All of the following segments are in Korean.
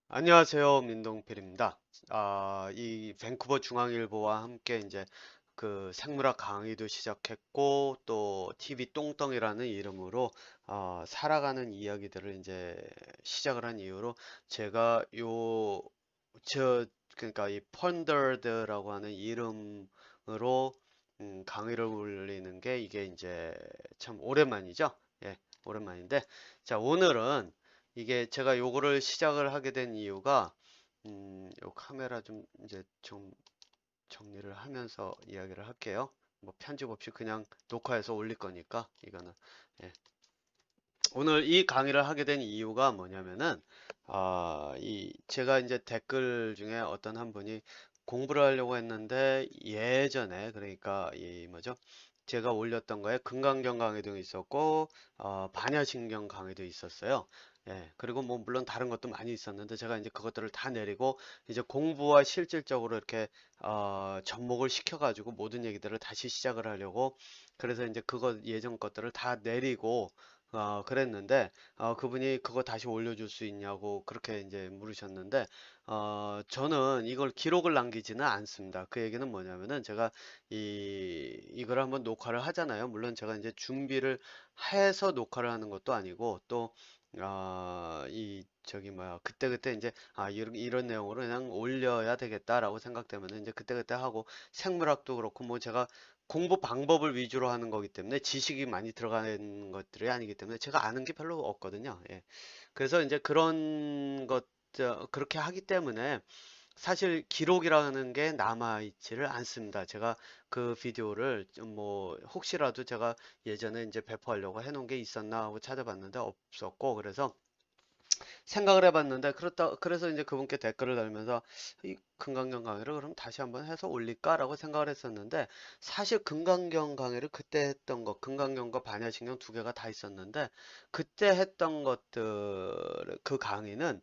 안녕하세요, 민동필입니다. 이 밴쿠버 중앙일보와 함께 이제 그 생물학 강의도 시작했고 또 TV 똥덩이라는 이름으로 살아가는 이야기들을 이제 시작을 한 이후로 제가 그러니까 이 펀더드라고 하는 이름으로 강의를 올리는 게 이게 이제 참 오랜만이죠. 예, 오랜만인데 자, 오늘은 이게 제가 요거를 시작을 하게 된 이유가 요 카메라 좀 이제 좀 정리를 하면서 이야기를 할게요. 뭐 편집 없이 그냥 녹화해서 올릴 거니까 이거는 예. 오늘 이 강의를 하게 된 이유가 뭐냐면은 이 제가 이제 댓글 중에 어떤 한 분이 공부를 하려고 했는데 예전에 그러니까 이 뭐죠? 제가 올렸던 거에 근강경 강의도 있었고 반야신경 강의도 있었어요. 예, 그리고 뭐 물론 다른 것도 많이 있었는데 제가 이제 그것들을 다 내리고 이제 공부와 실질적으로 이렇게 접목을 시켜가지고 모든 얘기들을 다시 시작을 하려고 그래서 이제 그거 예전 것들을 다 내리고 그랬는데 그분이 그거 다시 올려줄 수 있냐고 그렇게 이제 물으셨는데 저는 이걸 기록을 남기지는 않습니다. 그 얘기는 뭐냐면은 제가 이걸 한번 녹화를 하잖아요. 물론 제가 이제 준비를 해서 녹화를 하는 것도 아니고 또 이 저기 뭐야 그때그때 이제 이런 내용으로 그냥 올려야 되겠다라고 생각되면 이제 그때그때 하고 생물학도 그렇고 뭐 제가 공부 방법을 위주로 하는 거기 때문에 지식이 많이 들어가는 것들이 아니기 때문에 제가 아는 게 별로 없거든요. 예. 그래서 이제 그런 것 그렇게 하기 때문에 사실 기록이라는 게 남아있지를 않습니다. 제가 그 비디오를 좀뭐 혹시라도 제가 예전에 이제 배포하려고 해놓은 게 있었나 하고 찾아봤는데 없었고 그래서 생각을 해봤는데 그래서 이제 그분께 댓글을 달면서 이 금강경 강의를 그럼 다시 한번 해서 올릴까라고 생각을 했었는데 사실 금강경 강의를 그때 했던 거 금강경과 반야신경 두 개가 다 있었는데 그때 했던 것들 그 강의는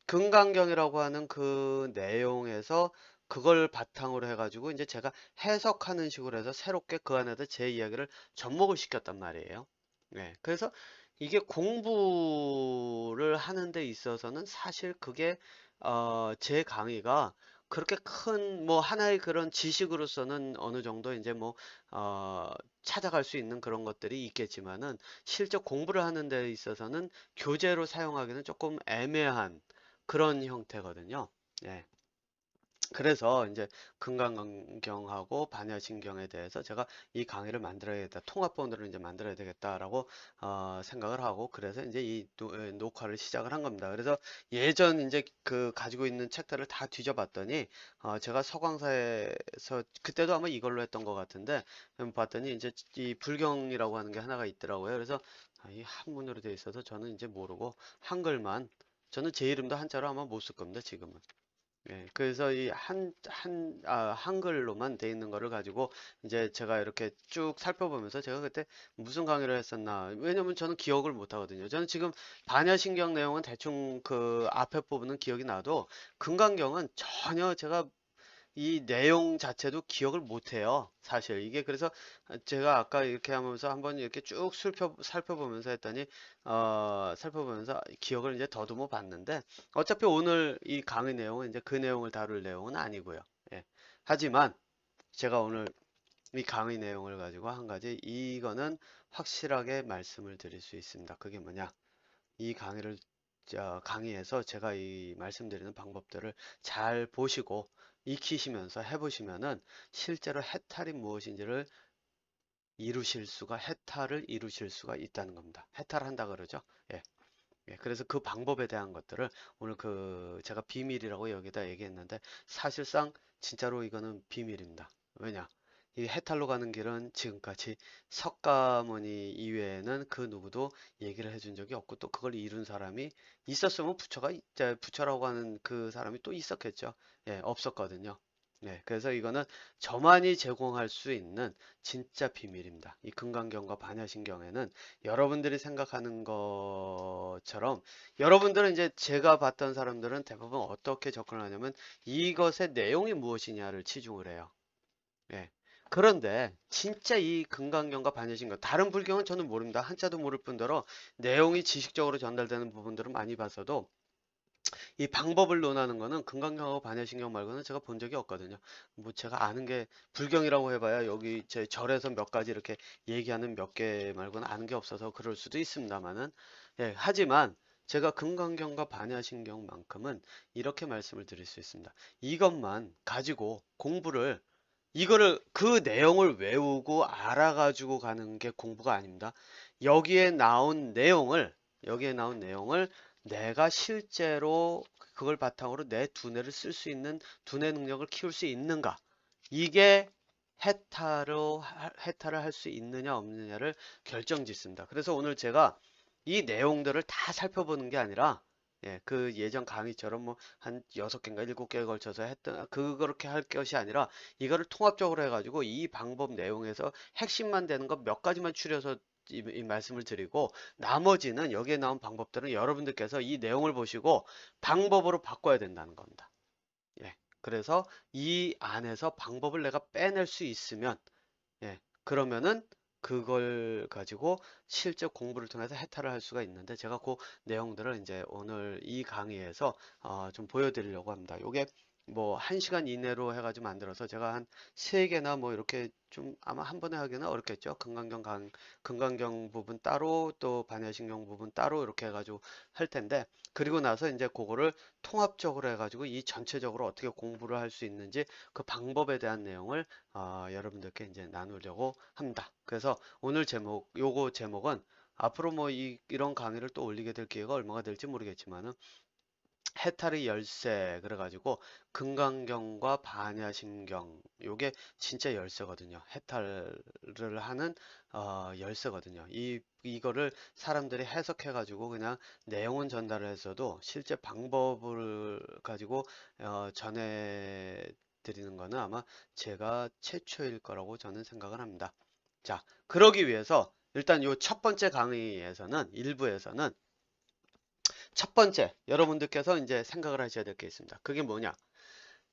금강경이라고 하는 그 내용에서 그걸 바탕으로 해가지고 이제 제가 해석하는 식으로 해서 새롭게 그 안에다 제 이야기를 접목을 시켰단 말이에요. 네, 그래서 이게 공부를 하는 데 있어서는 사실 그게 제 강의가 그렇게 큰 뭐 하나의 그런 지식으로서는 어느 정도 이제 뭐 찾아갈 수 있는 그런 것들이 있겠지만은 실제 공부를 하는 데 있어서는 교재로 사용하기는 조금 애매한 그런 형태거든요. 예. 그래서 이제 근강경하고 반야신경에 대해서 제가 이 강의를 만들어야겠다. 통합본으로 이제 만들어야 되겠다라고 생각을 하고 그래서 이제 이 녹화를 시작을 한 겁니다. 그래서 예전 이제 그 가지고 있는 책들을 다 뒤져봤더니 제가 서광사에서 그때도 아마 이걸로 했던 것 같은데 봤더니 이제 이 불경이라고 하는 게 하나가 있더라고요. 그래서 이 한문으로 되어 있어서 저는 이제 모르고 한글만 저는 제 이름도 한자로 아마 못 쓸 겁니다. 지금은. 예, 그래서 이 한글로만 돼 있는 거를 가지고 이제 제가 이렇게 쭉 살펴보면서 제가 그때 무슨 강의를 했었나. 왜냐면 저는 기억을 못 하거든요. 저는 지금 반야신경 내용은 대충 그 앞에 부분은 기억이 나도 금강경은 전혀 제가 이 내용 자체도 기억을 못 해요. 사실 이게 그래서 제가 아까 이렇게 하면서 한번 이렇게 쭉 살펴보면서 했더니 살펴보면서 기억을 이제 더듬어 봤는데 어차피 오늘 이 강의 내용은 이제 그 내용을 다룰 내용은 아니고요. 예. 하지만 제가 오늘 이 강의 내용을 가지고 한 가지 이거는 확실하게 말씀을 드릴 수 있습니다. 그게 뭐냐? 이 강의를 강의에서 제가 이 말씀드리는 방법들을 잘 보시고 익히시면서 해보시면은 실제로 해탈이 무엇인지를 해탈을 이루실 수가 있다는 겁니다. 해탈한다 그러죠. 예. 예, 그래서 그 방법에 대한 것들을 오늘 그 제가 비밀이라고 여기다 얘기했는데 사실상 진짜로 이거는 비밀입니다. 왜냐? 이 해탈로 가는 길은 지금까지 석가모니 이외에는 그 누구도 얘기를 해준 적이 없고 또 그걸 이룬 사람이 있었으면 부처라고 하는 그 사람이 또 있었겠죠. 예, 없었거든요. 네, 그래서 이거는 저만이 제공할 수 있는 진짜 비밀입니다. 이 금강경과 반야신경에는 여러분들이 생각하는 것처럼 여러분들은 이제 제가 봤던 사람들은 대부분 어떻게 접근을 하냐면 이것의 내용이 무엇이냐를 치중을 해요. 예. 그런데 진짜 이 금강경과 반야신경 다른 불경은 저는 모릅니다. 한자도 모를 뿐더러 내용이 지식적으로 전달되는 부분들은 많이 봤어도 이 방법을 논하는 거는 금강경하고 반야신경 말고는 제가 본 적이 없거든요. 뭐 제가 아는 게 불경이라고 해봐야 여기 제 절에서 몇 가지 이렇게 얘기하는 몇 개 말고는 아는 게 없어서 그럴 수도 있습니다만은, 예, 하지만 제가 금강경과 반야신경만큼은 이렇게 말씀을 드릴 수 있습니다. 이것만 가지고 공부를, 이거를 그 내용을 외우고 알아가지고 가는 게 공부가 아닙니다. 여기에 나온 내용을 내가 실제로 그걸 바탕으로 내 두뇌를 쓸 수 있는 두뇌 능력을 키울 수 있는가? 이게 해탈을 할 수 있느냐 없느냐를 결정짓습니다. 그래서 오늘 제가 이 내용들을 다 살펴보는 게 아니라, 예, 그 예전 강의처럼 뭐 한 6개인가 7개에 걸쳐서 했던 그렇게 할 것이 아니라 이거를 통합적으로 해가지고 이 방법 내용에서 핵심만 되는 것 몇 가지만 추려서 이 말씀을 드리고, 나머지는 여기에 나온 방법들은 여러분들께서 이 내용을 보시고 방법으로 바꿔야 된다는 겁니다. 예. 그래서 이 안에서 방법을 내가 빼낼 수 있으면, 예, 그러면은 그걸 가지고 실제 공부를 통해서 해탈을 할 수가 있는데, 제가 그 내용들을 이제 오늘 이 강의에서 좀 보여드리려고 합니다. 요게 뭐 1시간 이내로 해가지고 만들어서 제가 한 3개나 뭐 이렇게 좀 아마 한 번에 하기는 어렵겠죠. 금강경 부분 따로 또 반야신경 부분 따로 이렇게 해가지고 할 텐데, 그리고 나서 이제 그거를 통합적으로 해가지고 이 전체적으로 어떻게 공부를 할 수 있는지 그 방법에 대한 내용을 여러분들께 이제 나누려고 합니다. 그래서 오늘 요거 제목은 앞으로 뭐 이런 강의를 또 올리게 될 기회가 얼마가 될지 모르겠지만은, 해탈의 열쇠 그래가지고 금강경과 반야신경, 요게 진짜 열쇠거든요. 해탈을 하는 열쇠거든요. 이거를 사람들이 해석해가지고 그냥 내용은 전달을 했어도 실제 방법을 가지고 전해 드리는 거는 아마 제가 최초일 거라고 저는 생각을 합니다. 자, 그러기 위해서 일단 요 첫 번째 강의에서는, 일부에서는 첫 번째, 여러분들께서 이제 생각을 하셔야 될 게 있습니다. 그게 뭐냐?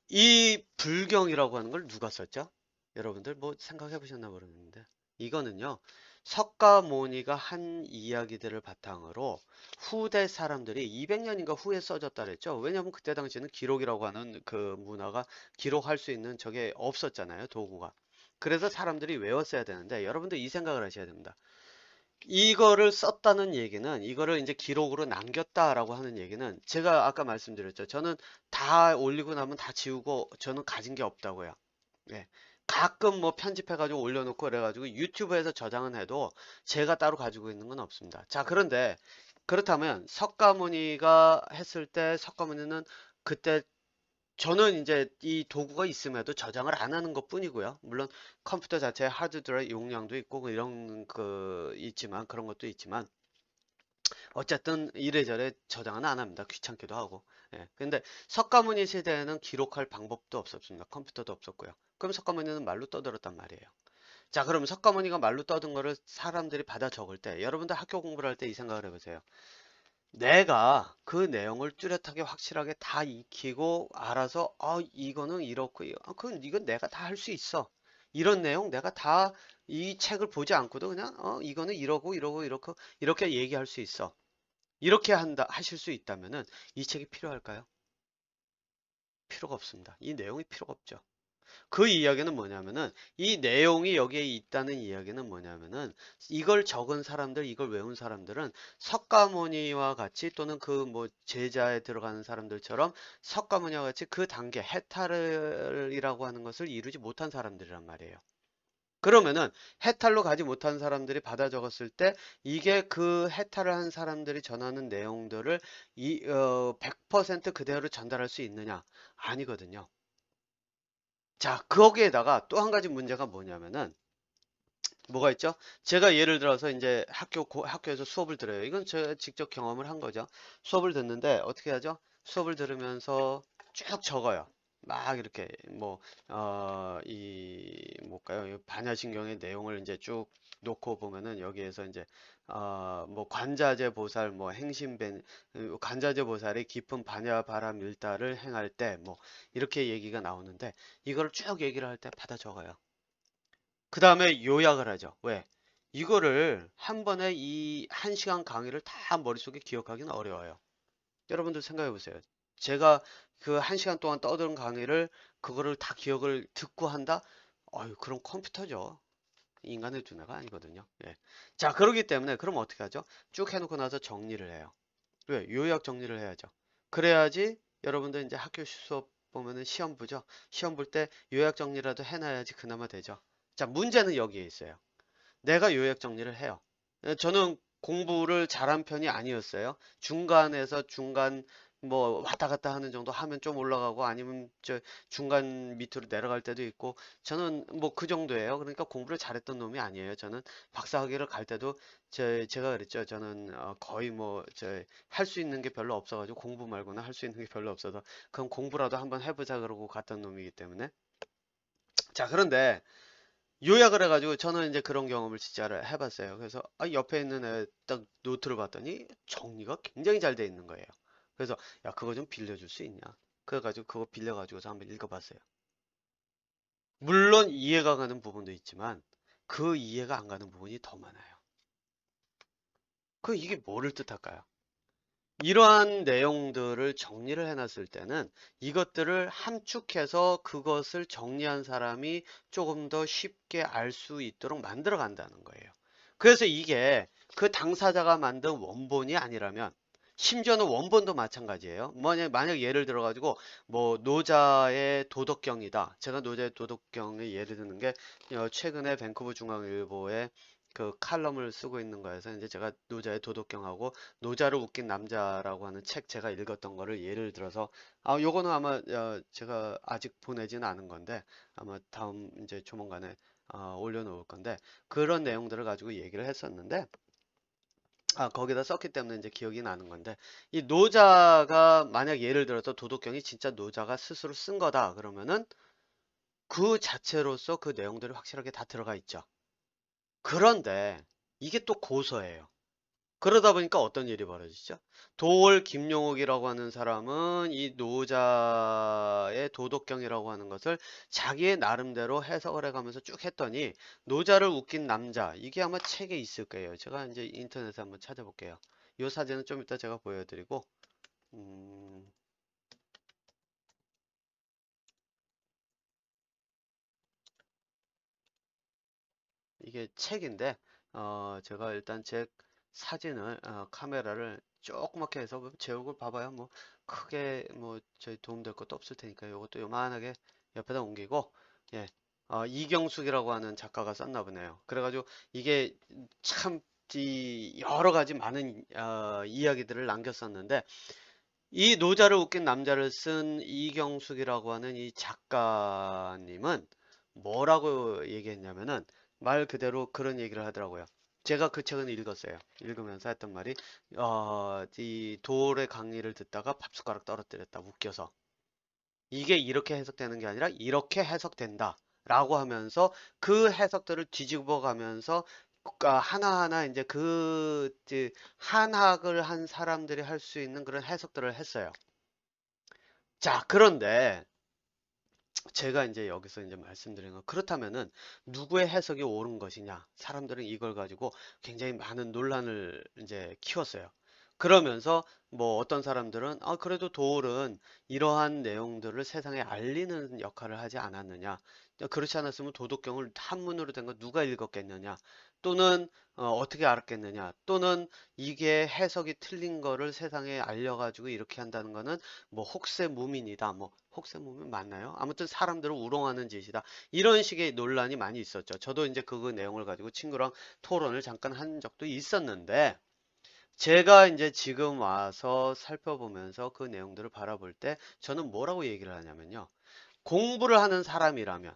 이 불경이라고 하는 걸 누가 썼죠? 여러분들 뭐 생각해 보셨나 모르겠는데, 이거는요, 석가모니가 한 이야기들을 바탕으로 후대 사람들이 200년인가 후에 써졌다 그랬죠. 왜냐하면 그때 당시에는 기록이라고 하는 그 문화가, 기록할 수 있는 저게 없었잖아요, 도구가. 그래서 사람들이 외웠어야 되는데, 여러분들 이 생각을 하셔야 됩니다. 이거를 썼다는 얘기는, 이거를 이제 기록으로 남겼다라고 하는 얘기는, 제가 아까 말씀드렸죠. 저는 다 올리고 나면 다 지우고 저는 가진 게 없다고요. 예. 가끔 뭐 편집해가지고 올려놓고 그래가지고 유튜브에서 저장은 해도 제가 따로 가지고 있는 건 없습니다. 자, 그런데 그렇다면 석가모니가 했을 때, 석가모니는 그때, 저는 이제 이 도구가 있음에도 저장을 안 하는 것 뿐이고요. 물론 컴퓨터 자체 하드드라이브 용량도 있고 그 이런 그 있지만, 그런 것도 있지만, 어쨌든 이래저래 저장은 안 합니다. 귀찮기도 하고. 예. 근데 석가모니 세대에는 기록할 방법도 없었습니다. 컴퓨터도 없었고요. 그럼 석가모니는 말로 떠들었단 말이에요. 자, 그럼 석가모니가 말로 떠든 거를 사람들이 받아 적을 때, 여러분들 학교 공부를 할 때 이 생각을 해보세요. 내가 그 내용을 뚜렷하게 확실하게 다 익히고 알아서, 이거는 이렇고, 이건 내가 다 할 수 있어. 이런 내용 내가 다 이 책을 보지 않고도 그냥 이거는 이러고 이러고 이렇게 이렇게 얘기할 수 있어. 이렇게 하실 수 있다면은 이 책이 필요할까요? 필요가 없습니다. 이 내용이 필요가 없죠. 그 이야기는 뭐냐면은, 이 내용이 여기에 있다는 이야기는 뭐냐면은, 이걸 적은 사람들, 이걸 외운 사람들은 석가모니와 같이, 또는 그 뭐 제자에 들어가는 사람들처럼 석가모니와 같이 그 단계 해탈이라고 하는 것을 이루지 못한 사람들이란 말이에요. 그러면은 해탈로 가지 못한 사람들이 받아 적었을 때, 이게 그 해탈을 한 사람들이 전하는 내용들을 100% 그대로 전달할 수 있느냐? 아니거든요. 자, 거기에다가 또 한 가지 문제가 뭐냐면은, 뭐가 있죠? 제가 예를 들어서 이제 학교에서 수업을 들어요. 이건 제가 직접 경험을 한 거죠. 수업을 듣는데 어떻게 하죠? 수업을 들으면서 쭉 적어요. 막 이렇게 뭐, 뭘까요? 이 반야신경의 내용을 이제 쭉 놓고 보면은, 여기에서 이제 뭐 관자재 보살, 뭐 행심변, 관자재 보살이 깊은 반야 바람 일다를 행할 때 뭐 이렇게 얘기가 나오는데, 이걸 쭉 얘기를 할 때 받아 적어요. 그 다음에 요약을 하죠. 왜? 이거를 한 번에 이 1시간 강의를 다 머릿속에 기억하기는 어려워요. 여러분들 생각해 보세요. 제가 그 1시간 동안 떠드는 강의를 그거를 다 기억을 듣고 한다? 어유 그럼 컴퓨터죠. 인간의 두뇌가 아니거든요. 예. 자, 그러기 때문에 그럼 어떻게 하죠? 쭉 해놓고 나서 정리를 해요. 왜? 요약 정리를 해야죠. 그래야지 여러분들 이제 학교 수업 보면은 시험 보죠. 시험 볼 때 요약 정리라도 해놔야지 그나마 되죠. 자, 문제는 여기에 있어요. 내가 요약 정리를 해요. 저는 공부를 잘한 편이 아니었어요. 중간에서 중간 뭐 왔다 갔다 하는 정도 하면 좀 올라가고 아니면 저 중간 밑으로 내려갈 때도 있고 저는 뭐 그 정도예요. 그러니까 공부를 잘했던 놈이 아니에요. 저는 박사학위를 갈 때도 제가 그랬죠. 저는 거의 뭐 저 할 수 있는 게 별로 없어가지고 공부 말고는 할 수 있는 게 별로 없어서 그럼 공부라도 한번 해보자 그러고 갔던 놈이기 때문에 자 그런데 요약을 해가지고 저는 이제 그런 경험을 진짜를 해봤어요. 그래서 옆에 있는 애 딱 노트를 봤더니 정리가 굉장히 잘 돼 있는 거예요. 그래서 야 그거 좀 빌려줄 수 있냐? 그래가지고 그거 빌려가지고서 한번 읽어봤어요. 물론 이해가 가는 부분도 있지만 그 이해가 안 가는 부분이 더 많아요. 그 이게 뭐를 뜻할까요? 이러한 내용들을 정리를 해놨을 때는 이것들을 함축해서 그것을 정리한 사람이 조금 더 쉽게 알 수 있도록 만들어 간다는 거예요. 그래서 이게 그 당사자가 만든 원본이 아니라면 심지어는 원본도 마찬가지예요. 만약 예를 들어 가지고 뭐 노자의 도덕경이다. 제가 노자의 도덕경의 예를 드는 게 최근에 밴쿠버 중앙일보에 그 칼럼을 쓰고 있는 거여서 이제 제가 노자의 도덕경하고 노자를 웃긴 남자라고 하는 책 제가 읽었던 거를 예를 들어서 요거는 아마 제가 아직 보내지는 않은 건데 아마 다음 이제 조만간에 올려놓을 건데 그런 내용들을 가지고 얘기를 했었는데 거기다 썼기 때문에 이제 기억이 나는 건데 이 노자가 만약 예를 들어서 도덕경이 진짜 노자가 스스로 쓴 거다 그러면은 그 자체로서 그 내용들이 확실하게 다 들어가 있죠. 그런데 이게 또 고서예요. 그러다 보니까 어떤 일이 벌어지죠? 도올 김용옥이라고 하는 사람은 이 노자의 도덕경이라고 하는 것을 자기의 나름대로 해석을 해가면서 쭉 했더니 노자를 웃긴 남자 이게 아마 책에 있을 거예요. 제가 이제 인터넷에 한번 찾아볼게요. 이 사진은 좀 이따 제가 보여드리고 음, 이게 책인데 제가 일단 제 사진을 카메라를 조그맣게 해서 제 얼굴 봐봐요. 뭐 크게 뭐 저희 도움될 것도 없을 테니까 이것도 요만하게 옆에다 옮기고 예. 이경숙이라고 하는 작가가 썼나 보네요. 그래가지고 이게 참 여러 가지 많은 이야기들을 남겼었는데 이 노자를 웃긴 남자를 쓴 이경숙이라고 하는 이 작가님은 뭐라고 얘기했냐면은 말 그대로 그런 얘기를 하더라고요. 제가 그 책은 읽었어요. 읽으면서 했던 말이 이 도올의 강의를 듣다가 밥숟가락 떨어뜨렸다. 웃겨서. 이게 이렇게 해석되는 게 아니라 이렇게 해석된다. 라고 하면서 그 해석들을 뒤집어 가면서 하나하나 이제 이제 한학을 한 사람들이 할 수 있는 그런 해석들을 했어요. 자, 그런데 제가 이제 여기서 이제 말씀드린 건 그렇다면은 누구의 해석이 옳은 것이냐? 사람들은 이걸 가지고 굉장히 많은 논란을 이제 키웠어요. 그러면서 뭐 어떤 사람들은 그래도 도올은 이러한 내용들을 세상에 알리는 역할을 하지 않았느냐? 그렇지 않았으면 도덕경을 한문으로 된 거 누가 읽었겠느냐? 또는 어떻게 알았겠느냐? 또는 이게 해석이 틀린 거를 세상에 알려가지고 이렇게 한다는 거는 뭐 혹세무민이다. 뭐 혹세무민 맞나요? 아무튼 사람들을 우롱하는 짓이다. 이런 식의 논란이 많이 있었죠. 저도 이제 그 내용을 가지고 친구랑 토론을 잠깐 한 적도 있었는데 제가 이제 지금 와서 살펴보면서 그 내용들을 바라볼 때 저는 뭐라고 얘기를 하냐면요. 공부를 하는 사람이라면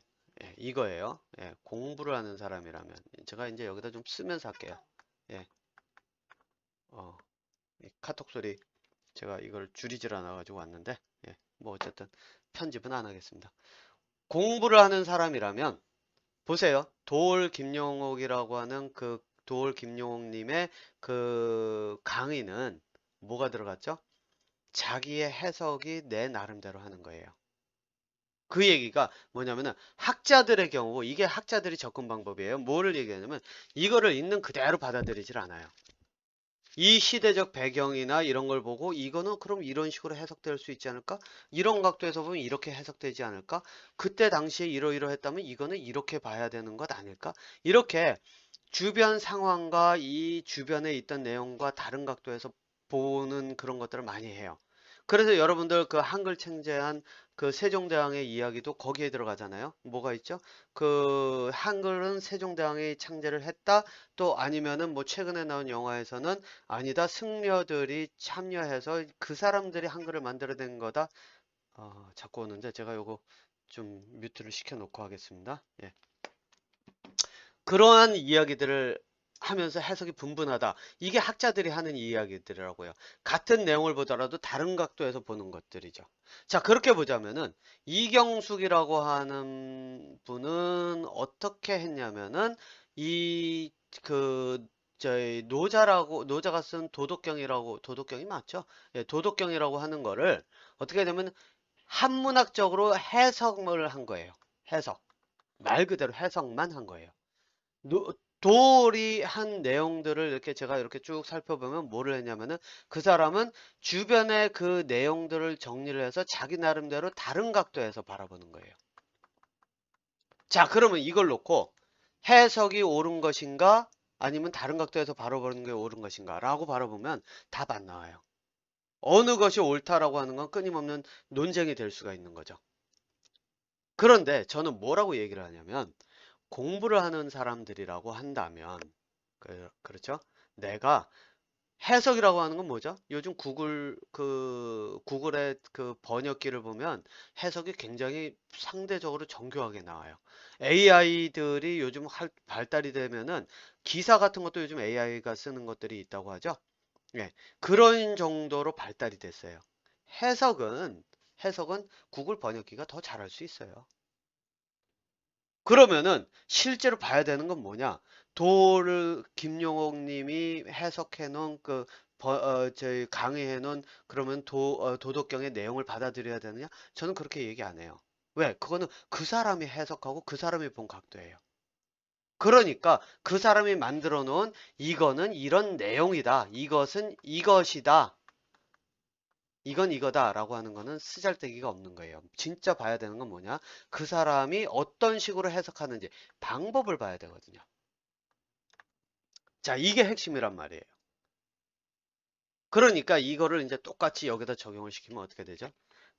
이거예요. 공부를 하는 사람이라면 제가 이제 여기다 좀 쓰면서 할게요. 예, 어, 이 카톡 소리 제가 이걸 줄이질 않아 가지고 왔는데 뭐 어쨌든 편집은 안 하겠습니다. 공부를 하는 사람이라면 보세요. 도올 김용옥이라고 하는 그 도올 김용옥님의 그 강의는 뭐가 들어갔죠? 자기의 해석이 내 나름대로 하는 거예요. 그 얘기가 뭐냐면은 학자들의 경우 이게 학자들이 접근 방법이에요. 뭐를 얘기하냐면 이거를 있는 그대로 받아들이질 않아요. 이 시대적 배경이나 이런 걸 보고 이거는 그럼 이런 식으로 해석될 수 있지 않을까? 이런 각도에서 보면 이렇게 해석되지 않을까? 그때 당시에 이러이러했다면 이거는 이렇게 봐야 되는 것 아닐까? 이렇게 주변 상황과 이 주변에 있던 내용과 다른 각도에서 보는 그런 것들을 많이 해요. 그래서 여러분들 그 한글 창제한 그 세종대왕의 이야기도 거기에 들어가잖아요. 뭐가 있죠? 그 한글은 세종대왕이 창제를 했다. 또 아니면은 뭐 최근에 나온 영화에서는 아니다. 승려들이 참여해서 그 사람들이 한글을 만들어낸 거다. 자꾸 오는데 제가 요거 좀 뮤트를 시켜 놓고 하겠습니다. 예. 그러한 이야기들을 하면서 해석이 분분하다. 이게 학자들이 하는 이야기들이라고요. 같은 내용을 보더라도 다른 각도에서 보는 것들이죠. 자, 그렇게 보자면은 이경숙이라고 하는 분은 어떻게 했냐면은 이 그 저희 노자가 쓴 도덕경이 맞죠? 예, 도덕경이라고 하는 거를 어떻게 하냐면 한문학적으로 해석을 한 거예요. 해석. 말 그대로 해석만 한 거예요. 도리 한 내용들을 이렇게 제가 이렇게 쭉 살펴보면 뭐를 했냐면은 그 사람은 주변의 그 내용들을 정리를 해서 자기 나름대로 다른 각도에서 바라보는 거예요. 자, 그러면 이걸 놓고 해석이 옳은 것인가 아니면 다른 각도에서 바라보는 게 옳은 것인가 라고 바라보면 답 안 나와요. 어느 것이 옳다라고 하는 건 끊임없는 논쟁이 될 수가 있는 거죠. 그런데 저는 뭐라고 얘기를 하냐면 공부를 하는 사람들이라고 한다면 그렇죠? 내가 해석이라고 하는 건 뭐죠? 요즘 구글의 그 번역기를 보면 해석이 굉장히 상대적으로 정교하게 나와요. AI들이 요즘 발달이 되면은 기사 같은 것도 요즘 AI가 쓰는 것들이 있다고 하죠. 예. 그런 정도로 발달이 됐어요. 해석은 해석은 구글 번역기가 더 잘할 수 있어요. 그러면은 실제로 봐야 되는 건 뭐냐? 김용옥 님이 해석해 놓은 저희 강의해 놓은 그러면 도덕경의 내용을 받아들여야 되느냐? 저는 그렇게 얘기 안 해요. 왜? 그거는 그 사람이 해석하고 그 사람이 본 각도예요. 그러니까 그 사람이 만들어 놓은 이거는 이런 내용이다. 이것은 이것이다. 이건 이거다라고 하는 거는 쓰잘데기가 없는 거예요. 진짜 봐야 되는 건 뭐냐? 그 사람이 어떤 식으로 해석하는지 방법을 봐야 되거든요. 자, 이게 핵심이란 말이에요. 그러니까 이거를 이제 똑같이 여기다 적용을 시키면 어떻게 되죠?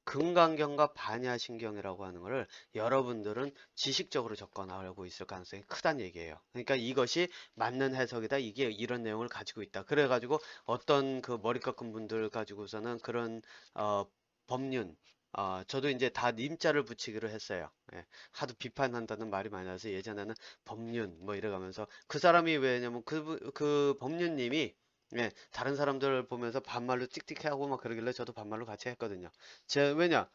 금강경과 반야신경이라고 하는 거를 여러분들은 지식적으로 접근하고 있을 가능성이 크다는 얘기예요. 그러니까 이것이 맞는 해석이다. 이게 이런 내용을 가지고 있다. 그래가지고 어떤 그 머리 깎은 분들 가지고서는 그런 어, 법륜 저도 이제 다 님자를 붙이기로 했어요. 예, 하도 비판한다는 말이 많이 나서 예전에는 법륜 뭐 이래가면서 그 사람이 왜냐면 그 법륜님이 예, 다른 사람들 보면서 반말로 틱틱하고 막 그러길래 저도 반말로 같이 했거든요. 왜냐?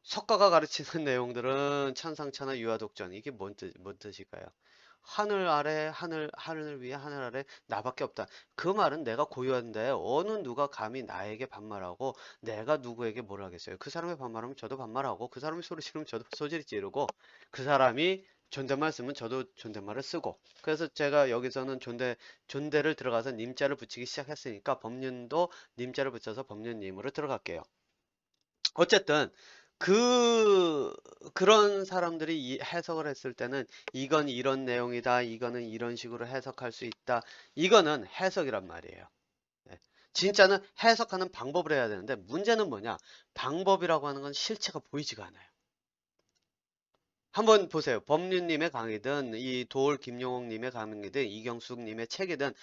석가가 가르치는 내용들은 천상천하 유아독전. 이게 뭔 뜻일까요? 하늘 아래, 하늘 위에, 하늘 아래 나밖에 없다. 그 말은 내가 고유한데 어느 누가 감히 나에게 반말하고 내가 누구에게 뭘 하겠어요? 그 사람이 반말하면 저도 반말하고 그 사람이 소리 지르면 저도 소리 지르고 그 사람이 존댓말 쓰면 저도 존댓말을 쓰고 그래서 제가 여기서는 존대를 들어가서 님자를 붙이기 시작했으니까 법륜도 님자를 붙여서 법륜님으로 들어갈게요. 어쨌든 그런 사람들이 해석을 했을 때는 이건 이런 내용이다. 이거는 이런 식으로 해석할 수 있다. 이거는 해석이란 말이에요. 네. 진짜는 해석하는 방법을 해야 되는데 문제는 뭐냐? 방법이라고 하는 건 실체가 보이지가 않아요. 한번 보세요. 법률님의 강의든 이 도올 김용옥님의 강의든 이경숙님의 책이든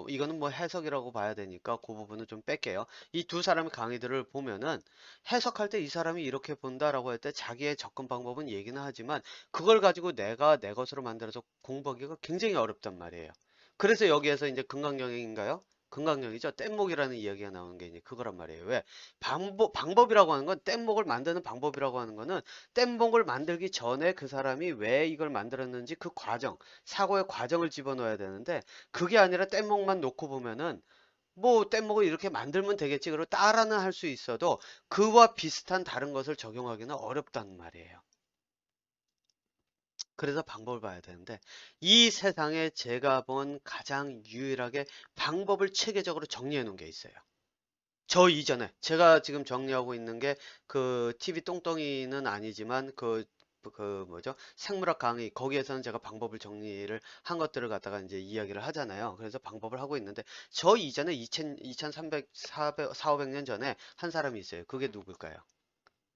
이거는 뭐 해석이라고 봐야 되니까 그 부분은 좀 뺄게요. 이 두 사람의 강의들을 보면은 해석할 때 이 사람이 이렇게 본다라고 할 때 자기의 접근 방법은 얘기는 하지만 그걸 가지고 내가 내 것으로 만들어서 공부하기가 굉장히 어렵단 말이에요. 그래서 여기에서 이제 금강경인가요? 금강경이죠. 뗏목이라는 이야기가 나오는 게 이제 그거란 말이에요. 왜? 방법이라고 하는 건 뗏목을 만드는 방법이라고 하는 거는 뗏목을 만들기 전에 그 사람이 왜 이걸 만들었는지 그 과정, 사고의 과정을 집어넣어야 되는데 그게 아니라 뗏목만 놓고 보면은 뭐 뗏목을 이렇게 만들면 되겠지. 그리고 따라는 할 수 있어도 그와 비슷한 다른 것을 적용하기는 어렵단 말이에요. 그래서 방법을 봐야 되는데 이 세상에 제가 본 가장 유일하게 방법을 체계적으로 정리해 놓은 게 있어요. 저 이전에 제가 지금 정리하고 있는 게 그 TV 똥덩이는 아니지만 그 뭐죠? 생물학 강의 거기에서는 제가 방법을 정리를 한 것들을 갖다가 이제 이야기를 하잖아요. 그래서 방법을 하고 있는데 저 이전에 2300, 400, 500년 전에 한 사람이 있어요. 그게 누굴까요?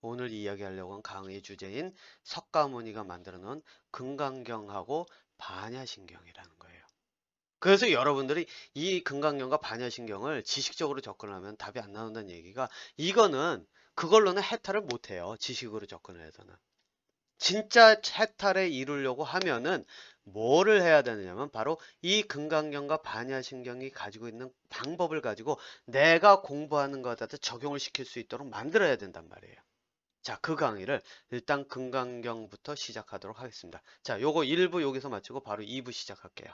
오늘 이야기하려고 한 강의 주제인 석가모니가 만들어 놓은 금강경하고 반야신경이라는 거예요. 그래서 여러분들이 이 금강경과 반야신경을 지식적으로 접근하면 답이 안 나온다는 얘기가 이거는 그걸로는 해탈을 못해요. 지식으로 접근을 해서는. 진짜 해탈을 이루려고 하면은 뭐를 해야 되느냐면 바로 이 금강경과 반야신경이 가지고 있는 방법을 가지고 내가 공부하는 것에다 적용을 시킬 수 있도록 만들어야 된단 말이에요. 자, 그 강의를 일단 금강경부터 시작하도록 하겠습니다. 자, 요거 1부 여기서 마치고 바로 2부 시작할게요.